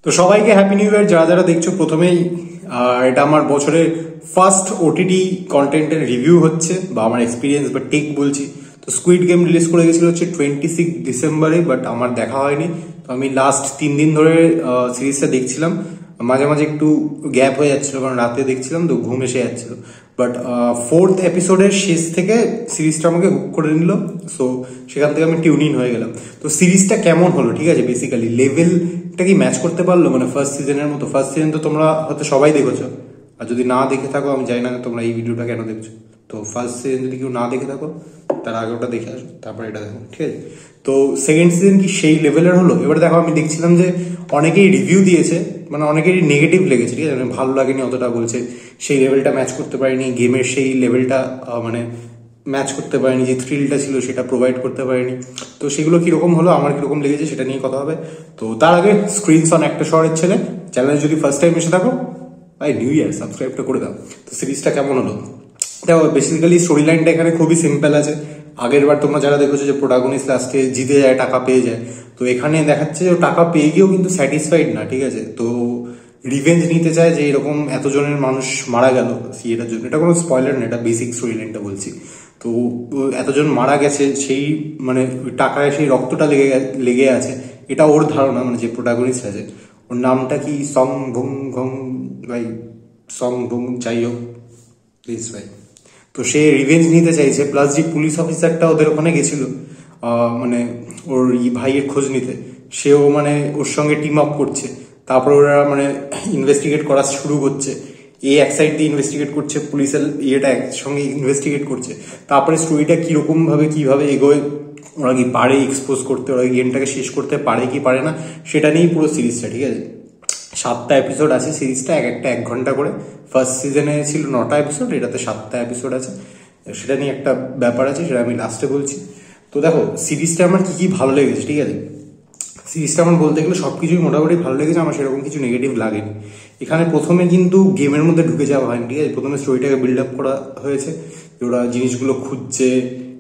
তো সবাইকে happy new year. যারা যারা দেখছো, প্রথমেই এটা আমার বছরের ফার্স্ট ওটিটি কন্টেন্টের রিভিউ হচ্ছে বা আমার এক্সপিরিয়েন্স বা টেক বলছি। তো স্কুইড গেম রিলিজ করে গেছিল হচ্ছে 26 ডিসেম্বরে, বাট আমার দেখা হয়নি। তো আমি লাস্ট 3 দিন ধরে সিরিজটা দেখছিলাম। মাঝে মাঝে একটু গ্যাপ হয়ে যাচ্ছিল কারণ রাতে দেখছিলাম তো ঘুম এসে যাচ্ছিল। বাট ফোর্থ এপিসোডের শেষ থেকে সিরিজটা আমাকে হুক করে নিল। সো সেখান থেকে আমি টিউন ইন হয়ে গেলাম। তো সিরিজটা কেমন হলো, ঠিক আছে, বেসিক্যালি লেভেলটা কি ম্যাচ করতে পারলো, মানে ফার্স্ট সিজনের মতো। ফার্স্ট সিজন তো তোমরা হয়তো সবাই দেখেছো, আর যদি না দেখে থাকো আমি জানি না তোমরা এই ভিডিওটা কেন দেখছো। তো ফার্স্ট সিজন যদি কেউ না দেখে থাকো, তার আগে ওটা দেখে আসো, তারপরে এটা দেখো, ঠিক আছে। তো সেকেন্ড সিজন কি সেই লেভেলের হলো? এবার দেখো, আমি দেখছিলাম যে অনেকেই রিভিউ দিয়েছে, মানে অনেকেরই নেগেটিভ লেগেছে, ঠিক আছে, মানে ভালো লাগেনি অতটা, বলছে সেই লেভেলটা ম্যাচ করতে পারেনি, গেমের সেই লেভেলটা মানে ম্যাচ করতে পারেনি, যে থ্রিলটা ছিল সেটা প্রোভাইড করতে পারেনি। তো সেগুলো কিরকম হলো, আমার কিরকম লেগেছে সেটা নিয়ে কথা হবে। তো তার আগে স্ক্রিনস অন একটা শহরের ছেলে চ্যানেলে যদি ফার্স্ট টাইম এসে থাকো, ভাই নিউ ইয়ার, সাবস্ক্রাইবটা করে দাও। তো সিরিজটা কেমন হলো দেখো, বেসিক্যালি স্টোরি লাইনটা এখানে খুবই সিম্পল আছে। আগের বার তোমরা যারা দেখেছো যে প্রোটাগনিস্ট লাস্টে জিতে যায়, টাকা পেয়ে যায়, তো এখানে দেখাচ্ছে যে টাকা পেয়ে গিয়েও কিন্তু স্যাটিসফাইড না, ঠিক আছে। তো রিভেঞ্জ নিতে চায় যে এরকম এতজনের মানুষ মারা গেল এটার জন্য। এটা কোনো স্পয়লার না, এটা বেসিক স্টোরি লাইনটা বলছি। তো এতজন মারা গেছে, সেই মানে টাকায় সেই রক্তটা লেগে আছে, এটা ওর ধারণা, মানে যে প্রোটাগনিস্ট আছে, ওর নামটা কি সং ভুং ঘং, ভাই সং ভুং, যাই হোক প্লিজ ভাই। তো সে রিভেঞ্জ নিতে চাইছে, প্লাস যে পুলিশ অফিসারটা ওদের ওখানে গেছিল মানে ওর ভাইয়ের খোঁজ নিতে, সেও মানে ওর সঙ্গে টিম আপ করছে। তারপর ওরা মানে ইনভেস্টিগেট করা শুরু করছে। এক সাইড দিয়ে ইনভেস্টিগেট করছে, পুলিশের ইয়েটা একসঙ্গে ইনভেস্টিগেট করছে। তারপরে স্টোরিটা কিরকম ভাবে কিভাবে এগোয়, ওরা কি পারে এক্সপোজ করতে, ওরা গেমটাকে শেষ করতে পারে কি পারে না, সেটা নিয়েই পুরো সিরিজটা, ঠিক আছে। 7টা এপিসোড আছে সিরিজটা, এক একটা 1 ঘন্টা করে। ফার্স্ট সিজনে ছিল 9টা এপিসোড, এটাতে 7টা এপিসোড আছে। সেটা নিয়ে একটা ব্যাপার আছে, সেটা আমি লাস্টে বলছি। তো দেখো সিরিজটা আমার কি কি ভালো লেগেছে, ঠিক আছে। সিরিজটা আমার বলতে গেলে সবকিছুই মোটামুটি ভালো লেগেছে, আমার সেরকম কিছু নেগেটিভ লাগেনি। এখানে প্রথমে কিন্তু গেমের মধ্যে ঢুকে যাওয়া হয়নি, ঠিক আছে। প্রথমে স্টোরিটাকে বিল্ড আপ করা হয়েছে, ওরা জিনিসগুলো খুঁজছে,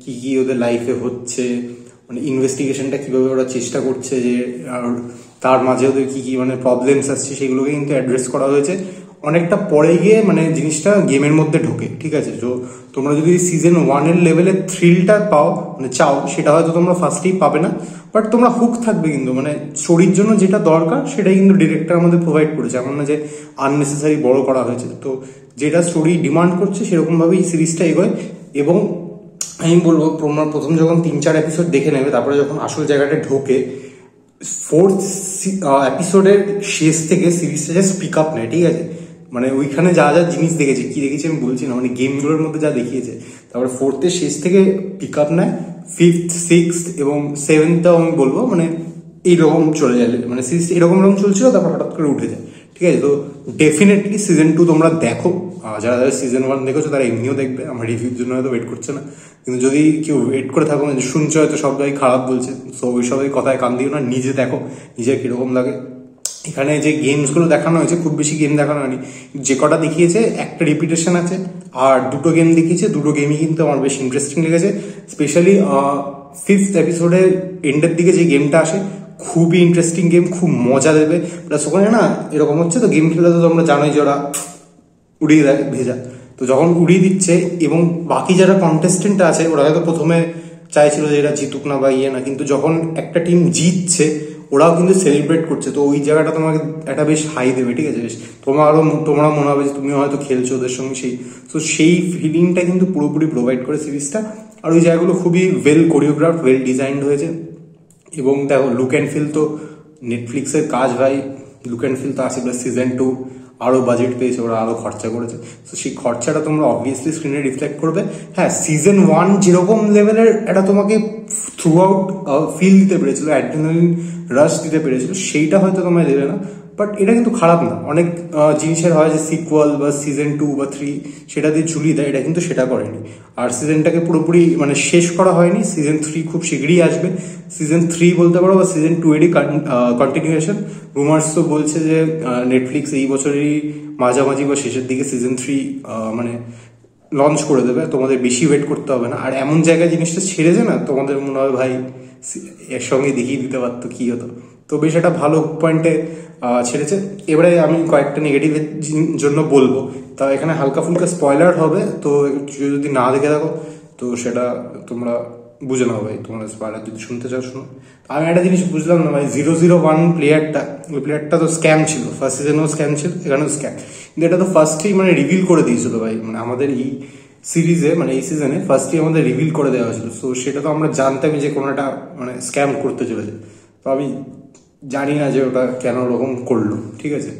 কি কি ওদের লাইফে হচ্ছে, মানে ইনভেস্টিগেশনটা কিভাবে ওরা চেষ্টা করছে, যে আর তার মাঝে ওদের কি কি মানে প্রবলেমস আসছে, সেগুলোকে কিন্তু অ্যাড্রেস করা হয়েছে। অনেকটা পরে গিয়ে মানে জিনিসটা গেমের মধ্যে ঢোকে, ঠিক আছে। তো তোমরা যদি সিজন 1-এর লেভেলের থ্রিলটা পাও, মানে চাও, সেটা হয়তো তোমরা ফার্স্টেই পাবে না, বাট তোমরা হুক থাকবে কিন্তু, মানে স্টোরির জন্য যেটা দরকার সেটাই কিন্তু ডিরেক্টর আমাদের প্রোভাইড করেছে, এমন না যে আননেসেসারি বড় করা হয়েছে। তো যেটা স্টোরি ডিমান্ড করছে সেরকমভাবেই সিরিজটা এগোয়। এবং আমি বলবো তোমরা প্রথম যখন 3-4 এপিসোড দেখে নেবে, তারপরে যখন আসল জায়গাটা ঢোকে, ফোর্থ এপিসোডের শেষ থেকে সিরিজটা জাস্ট পিক আপ নেয়, ঠিক আছে। মানে ওইখানে যা যা জিনিস দেখেছি, কি দেখেছি আমি বলছি না, মানে গেমগুলোর মধ্যে যা দেখিয়েছে, তারপরে ফোর্থের শেষ থেকে পিক আপ নেয়। ফিফথ, সিক্সথ এবং সেভেন্থটাও আমি বলবো মানে এইরকম চলে যায়, মানে সিরিজ এরকম চলছিল, তারপর হঠাৎ করে উঠে যায়, ঠিক আছে। তো ডেফিনেটলি সিজন 2 তোমরা দেখো। যারা যারা সিজন 1 দেখেছো তারা এমনিও দেখবে, আমার রিভিউর জন্য হয়তো ওয়েট করছে না। কিন্তু যদি কেউ ওয়েট করে থাকো, মানে শুনছো হয়তো সব জায়গায় খারাপ বলছে, সো ওই সবাই কথায় কান দিও না, নিজে দেখো নিজের কিরকম লাগে। এখানে যে গেমসগুলো দেখানো হয়েছে, খুব বেশি গেম দেখানো হয়নি, যে কটা দেখিয়েছে একটা রিপিটেশন আছে, আর 2টো গেম দেখিয়েছে, 2টো গেমই কিন্তু আমার বেশ ইন্টারেস্টিং লেগেছে। স্পেশালি ফিফথ এপিসোডের এন্ডের দিকে যে গেমটা আসে, খুবই ইন্টারেস্টিং গেম, খুব মজা দেবে। প্লাস ওখানে না এরকম হচ্ছে, তো গেম খেলে তো তোমরা জানোই যে ওরা উড়িয়ে দেয় ভেজা। তো যখন উড়িয়ে দিচ্ছে এবং বাকি যারা কন্টেস্টেন্ট আছে, ওরা হয়তো প্রথমে চাইছিল যে এরা জিতুক না বা ইয়ে না, কিন্তু যখন একটা টিম জিতছে ওরাও কিন্তু সেলিব্রেট করছে। তো ওই জায়গাটা তোমাকে একটা বেশ হাই দেবে, ঠিক আছে। বেশ তোমরা মনে হবে যে তুমিও হয়তো খেলছো ওদের সঙ্গে, সেই ফিলিংটা কিন্তু পুরোপুরি প্রোভাইড করে সিরিজটা। আর ওই জায়গাগুলো খুবই ওয়েল কোরিওগ্রাফ, ওয়েল ডিজাইন্ড হয়েছে। এবং দেখো লুক অ্যান্ড ফিল তো নেটফ্লিক্সের কাজ, ভাই। লুক অ্যান্ড ফিল তো আছে, প্লাস সিজন 2 আরও বাজেট পেয়েছে, ওরা আরও খরচা করেছে। তো সেই খরচাটা তোমরা অবভিয়াসলি স্ক্রিনে রিফ্লেক্ট করবে। হ্যাঁ, সিজন 1 যেরকম লেভেলের এটা তোমাকে থ্রু আউট ফিল দিতে পেরেছিল, অ্যাড্রিনালিন রাশ দিতে পেরেছিল, সেইটা হয়তো তোমরা দেবে না। বাট এটা কিন্তু খারাপ না। অনেক জিনিসের হয় যে সিকুয়াল বা সিজন 2 বা 3 সেটা দিয়ে ঝুলিয়ে দেয়, এটা কিন্তু সেটা করেনি। আর সিজনটাকে পুরোপুরি মানে শেষ করা হয়নি, সিজন 3 খুব শীঘ্রই আসবে। সিজন 3 বলতে পারো বা সিজন 2-এরই কন্টিনিউয়েশন। রুমার্স তো বলছে যে নেটফ্লিক্স এই বছরেরই মাঝামাঝি বা শেষের দিকে সিজন 3 মানে লঞ্চ করে দেবে, তোমাদের বেশি ওয়েট করতে হবে না। আর এমন জায়গায় জিনিসটা ছেড়েছে না, তোমাদের মনে হয় ভাই একসঙ্গে দেখিয়ে দিতে পারতো কি হতো। তো বেশ একটা ভালো পয়েন্টে ছেড়েছে। এবারে আমি কয়েকটা নেগেটিভের জন্য বলবো, তা এখানে হালকা ফুলকা স্পয়লার হবে, তো যদি না দেখে থাকো তো সেটা তোমরা বুঝে নাও ভাই, তোমরা স্পয়লার যদি শুনতে চাও শুনো। আমি একটা জিনিস বুঝলাম না ভাই, 001 প্লেয়ারটা, ওই প্লেয়ারটা তো স্ক্যাম ছিল, ফার্স্ট সিজনেও স্ক্যাম ছিল, এখানেও স্ক্যাম, কিন্তু এটা তো ফার্স্টেই মানে রিভিল করে দিয়েছিল ভাই, মানে আমাদের এই সিরিজে মানে এই সিজনে ফার্স্টই আমাদের রিভিল করে দেওয়া হয়েছিল। সো সেটা তো আমরা জানতামই যে কোনো একটা মানে স্ক্যাম করতে চলেছে। তো আমি জানি না যে ওটা কেন ওরকম করলো, ঠিক আছে।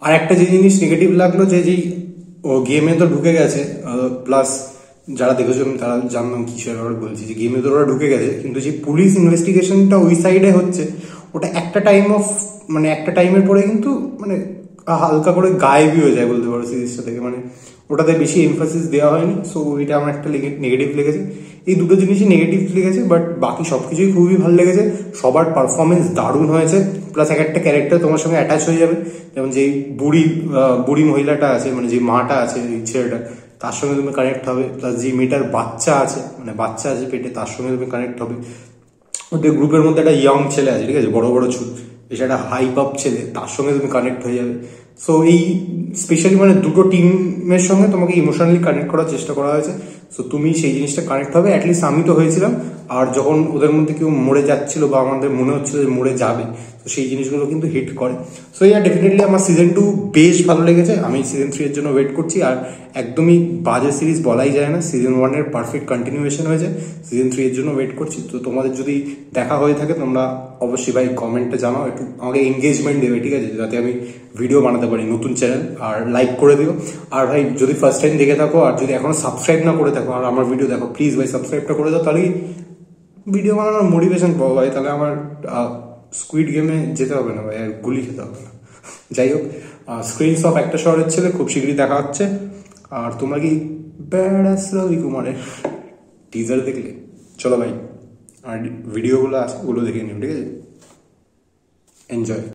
আর একটা যে জিনিস নেগেটিভ লাগলো, যে যেই ও গেমে তো ঢুকে গেছে, প্লাস যারা দেখেছো তারা জানলাম কিছু আবার বলছি যে গেমে তো ওরা ঢুকে গেছে, কিন্তু যে পুলিশ ইনভেস্টিগেশনটা ওই সাইডে হচ্ছে, ওটা একটা টাইম অফ মানে একটা টাইমের পরে কিন্তু মানে হালকা করে গায়েবই হয়ে যায় বলতে পারো সিরিজটা থেকে, মানে ওটাতে বেশি এমফাসিস দেওয়া হয়নি। সো এটা আমার একটা নেগেটিভ লেগেছে। এই দুটো জিনিসই নেগেটিভ লেগেছে, বাট বাকি সবকিছুই খুবই ভালো লেগেছে। সবার পারফরমেন্স দারুণ হয়েছে, প্লাস এক একটা ক্যারেক্টার তোমার সঙ্গে অ্যাটাচ হয়ে যাবে। যেমন যে বুড়ি মহিলাটা আছে, মানে যে মাটা আছে এই ছেলেটা, তার সঙ্গে তুমি কানেক্ট হবে। প্লাস যে মেয়েটার বাচ্চা আছে, মানে বাচ্চা আছে পেটে, তার সঙ্গে তুমি কানেক্ট হবে। ওদের গ্রুপের মধ্যে একটা ইয়ং ছেলে আছে, ঠিক আছে, বড় বড় চুল, বেশ একটা হাইপ আপ ছেলে, তার সঙ্গে তুমি কানেক্ট হয়ে যাবে। সো এই স্পেশালি মানে দুটো টিমের সঙ্গে তোমাকে ইমোশনালি কানেক্ট করার চেষ্টা করা হয়েছে। সো তুমি সেই জিনিসটা কানেক্ট হবে, অ্যাটলিস্ট আমি তো হয়েছিলাম। আর যখন ওদের মধ্যে কেউ মরে যাচ্ছিল বা আমাদের মনে হচ্ছিল যে মরে যাবে, তো সেই জিনিসগুলো কিন্তু হিট করে। সো ইয়া ডেফিনেটলি আমার সিজন 2 বেশ ভালো লেগেছে। আমি সিজন 3 এর জন্য ওয়েট করছি। আর একদমই বাজে সিরিজ বলাই যায় না, সিজন 1 এর পারফেক্ট কন্টিনিউয়েশন হয়েছে, সিজন 3 এর জন্য ওয়েট করছি। তো তোমাদের যদি দেখা হয়ে থাকে তোমরা অবশ্যই ভাই কমেন্টে জানাও, একটু আমাকে এনগেজমেন্ট দেবে, ঠিক আছে, যাতে আমি ভিডিও বানাতে পারি নতুন চ্যানেল। আর লাইক করে দিও। আর ভাই যদি ফার্স্ট টাইম দেখে থাকো আর যদি এখনো সাবস্ক্রাইব না করে থাকো আর আমার ভিডিও দেখো, প্লিজ ভাই সাবস্ক্রাইবটা করে দাও, তাহলে ভিডিও বানানোর মোটিভেশন পাবো ভাই। তাহলে আমার স্কুইড গেমে যেতে হবে না ভাই, আর গুলি খেতে হবে না। যাই হোক, স্ক্রিনস অফ একটা শহরের ছেলে খুব শীঘ্রই দেখা হচ্ছে। আর তোমরা কি ব্যাডাস রবি কুমারের টিজার দেখলে? চলো ভাই, আর ভিডিওগুলো আছে ওগুলো দেখে নিও, ঠিক আছে। এনজয়।